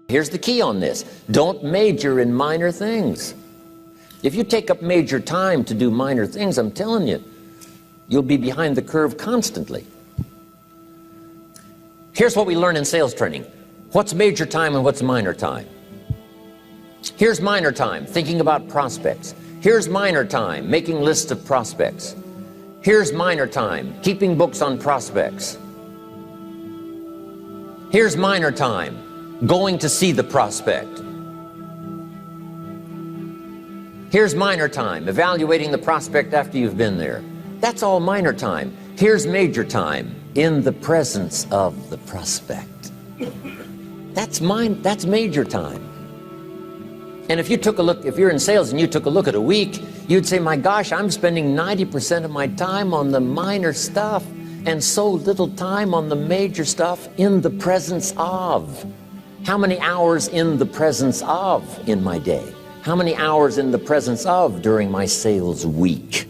Here's the key on this. Don't major in minor things. If you take up major time to do minor things, I'm telling you, you'll be behind the curve constantly. Here's what we learn in sales training. What's major time and what's minor time? Here's minor time, thinking about prospects. Here's minor time, making lists of prospects. Here's minor time, keeping books on prospects. Here's minor time, going to see the prospect. Here's minor time, evaluating the prospect after you've been there. That's all minor time. Here's major time, in the presence of the prospect. That's major time. And if you took a look, if you're in sales and you took a look at a week, you'd say, my gosh, I'm spending 90% of my time on the minor stuff and so little time on the major stuff in the presence of. How many hours in the presence of in my day? How many hours in the presence of during my sales week?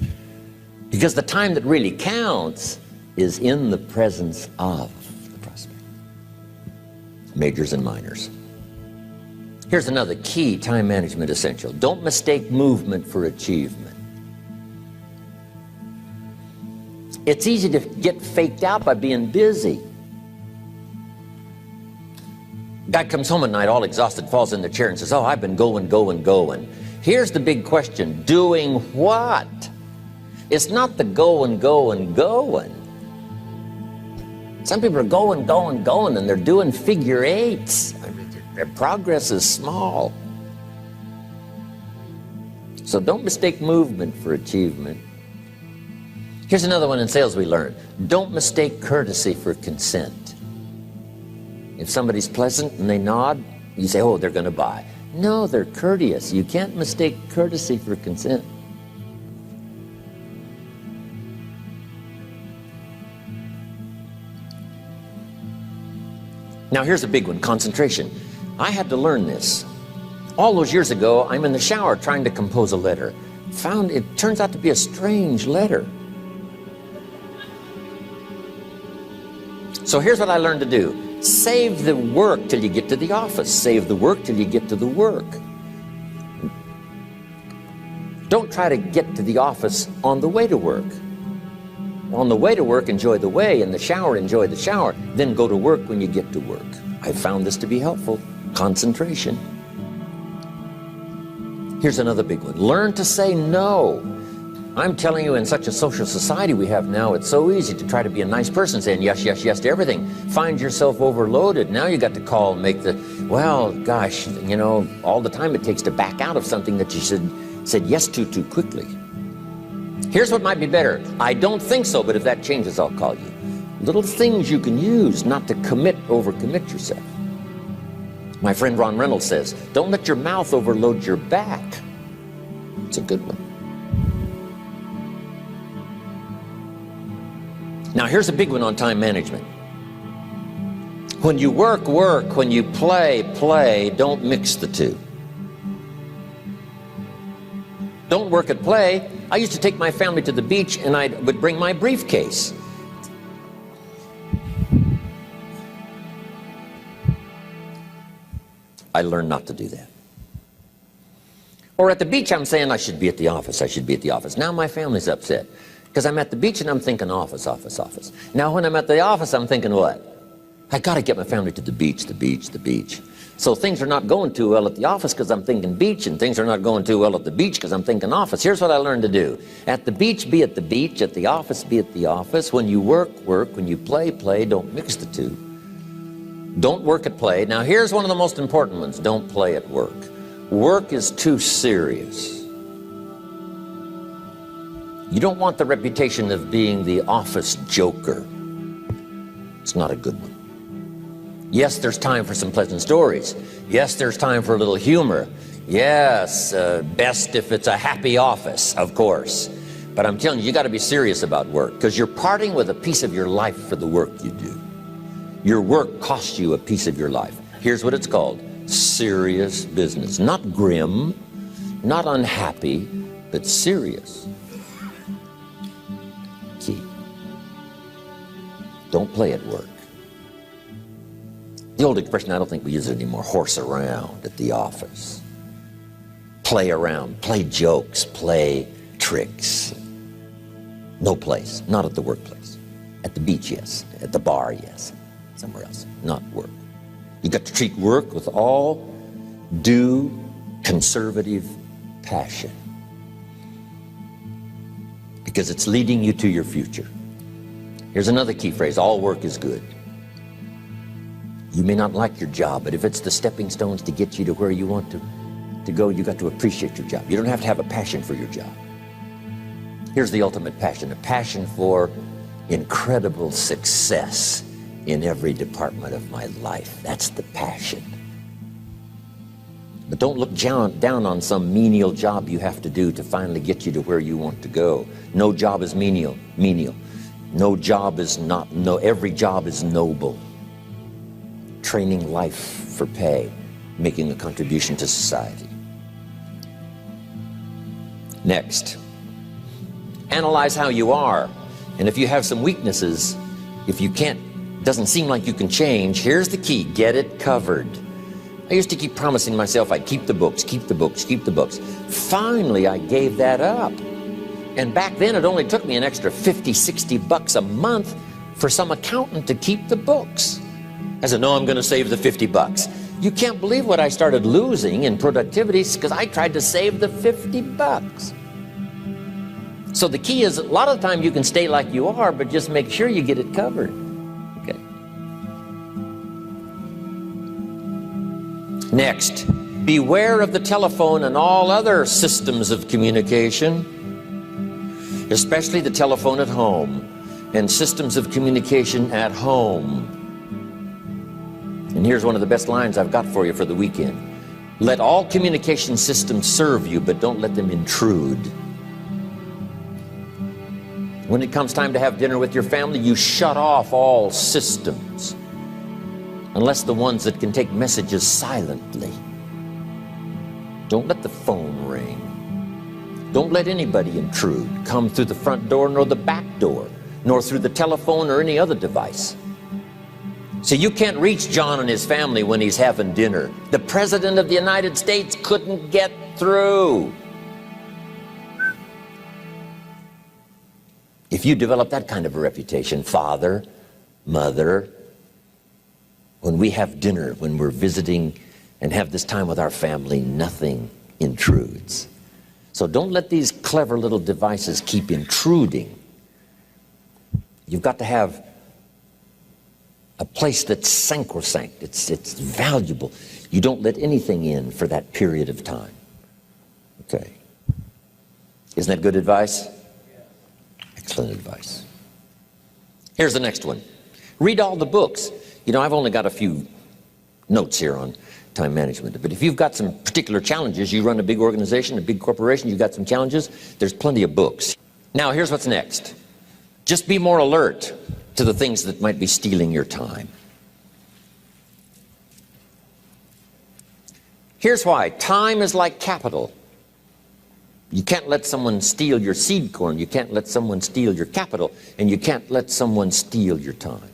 Because the time that really counts is in the presence of the prospect. Majors and minors. Here's another key time management essential. Don't mistake movement for achievement. It's easy to get faked out by being busy. Guy comes home at night all exhausted, falls in the chair and says, oh, I've been going. Here's the big question. Doing what? It's not the going. Some people are going, and they're doing figure eights. I mean, their progress is small. So don't mistake movement for achievement. Here's another one in sales we learned. Don't mistake courtesy for consent. If somebody's pleasant and they nod, you say, oh, they're going to buy. No, they're courteous. You can't mistake courtesy for consent. Now here's a big one, concentration. I had to learn this. All those years ago, I'm in the shower trying to compose a letter. Found it turns out to be a strange letter. So here's what I learned to do. Save the work till you get to the office. Save the work till you get to the work. Don't try to get to the office on the way to work. On the way to work, enjoy the way. In the shower, enjoy the shower. Then go to work when you get to work. I found this to be helpful. Concentration. Here's another big one. Learn to say no. I'm telling you, in such a social society we have now, it's so easy to try to be a nice person, saying yes, yes, yes to everything. Find yourself overloaded. Now you got to call and make the, well, gosh, you know, all the time it takes to back out of something that you said yes to too quickly. Here's what might be better. I don't think so, but if that changes, I'll call you. Little things you can use not to overcommit yourself. My friend Ron Reynolds says, don't let your mouth overload your back. It's a good one. Now here's a big one on time management. When you work, work. When you play, play. Don't mix the two. Don't work at play. I used to take my family to the beach and I would bring my briefcase. I learned not to do that. Or at the beach, I'm saying I should be at the office. I should be at the office. Now my family's upset because I'm at the beach and I'm thinking office, office, office. Now when I'm at the office, I'm thinking what? I got to get my family to the beach, the beach, the beach. So things are not going too well at the office because I'm thinking beach, and things are not going too well at the beach because I'm thinking office. Here's what I learned to do. At the beach, be at the beach. At the office, be at the office. When you work, work. When you play, play. Don't mix the two. Don't work at play. Now here's one of the most important ones. Don't play at work. Work is too serious. You don't want the reputation of being the office joker. It's not a good one. Yes, there's time for some pleasant stories. Yes, there's time for a little humor. Yes, best if it's a happy office, of course. But I'm telling you, you got to be serious about work because you're parting with a piece of your life for the work you do. Your work costs you a piece of your life. Here's what it's called. Serious business. Not grim, not unhappy, but serious. Key. Don't play at work. The old expression, I don't think we use it anymore, horse around at the office. Play around, play jokes, play tricks. No place, not at the workplace. At the beach, yes. At the bar, yes. Somewhere else, not work. You got to treat work with all due conservative passion, because it's leading you to your future. Here's another key phrase: all work is good. You may not like your job, but if it's the stepping stones to get you to where you want to go, you got to appreciate your job. You don't have to have a passion for your job. Here's the ultimate passion: a passion for incredible success in every department of my life. That's the passion. But don't look down on some menial job you have to do to finally get you to where you want to go. No job is menial. No job is not, every job is noble. Training life for pay, making a contribution to society. Next, analyze how you are. And if you have some weaknesses, if you doesn't seem like you can change, here's the key: get it covered. I used to keep promising myself I'd keep the books, keep the books, keep the books. Finally, I gave that up. And back then, it only took me an extra $50, $60 a month for some accountant to keep the books. I said, no, I'm going to save the $50. You can't believe what I started losing in productivity because I tried to save the $50. So the key is, a lot of the time you can stay like you are, but just make sure you get it covered. Okay. Next, beware of the telephone and all other systems of communication, especially the telephone at home and systems of communication at home. And here's one of the best lines I've got for you for the weekend: let all communication systems serve you, but don't let them intrude. When it comes time to have dinner with your family, you shut off all systems, unless the ones that can take messages silently. Don't let the phone ring. Don't let anybody intrude, come through the front door, nor the back door, nor through the telephone or any other device. So you can't reach John and his family when he's having dinner. The President of the United States couldn't get through. If you develop that kind of a reputation, father, mother, when we have dinner, when we're visiting and have this time with our family, nothing intrudes. So don't let these clever little devices keep intruding. You've got to have a place that's sacrosanct, it's valuable. You don't let anything in for that period of time. Okay. Isn't that good advice? Excellent advice. Here's the next one. Read all the books. You know, I've only got a few notes here on time management, but if you've got some particular challenges, you run a big organization, a big corporation, you've got some challenges, there's plenty of books. Now, here's what's next. Just be more alert to the things that might be stealing your time. Here's why. Time is like capital. You can't let someone steal your seed corn. You can't let someone steal your capital. And you can't let someone steal your time.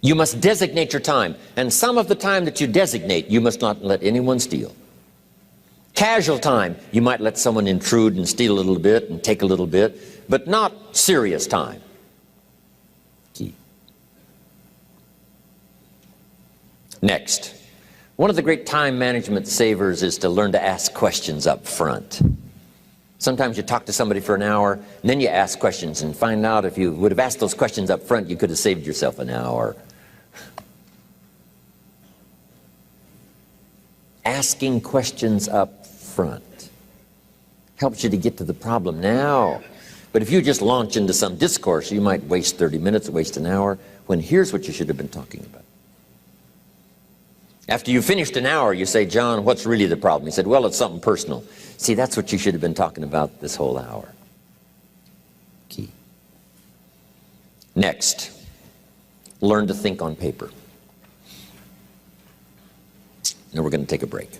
You must designate your time. And some of the time that you designate, you must not let anyone steal. Casual time, you might let someone intrude and steal a little bit and take a little bit, but not serious time. Key. Next, one of the great time management savers is to learn to ask questions up front. Sometimes you talk to somebody for an hour, and then you ask questions and find out if you would have asked those questions up front, you could have saved yourself an hour. Asking questions up front helps you to get to the problem now. But if you just launch into some discourse, you might waste 30 minutes, waste an hour, when here's what you should have been talking about. After you finished an hour, you say, John, what's really the problem? He said, well, it's something personal. See, that's what you should have been talking about this whole hour. Key. Next, learn to think on paper. Now we're going to take a break.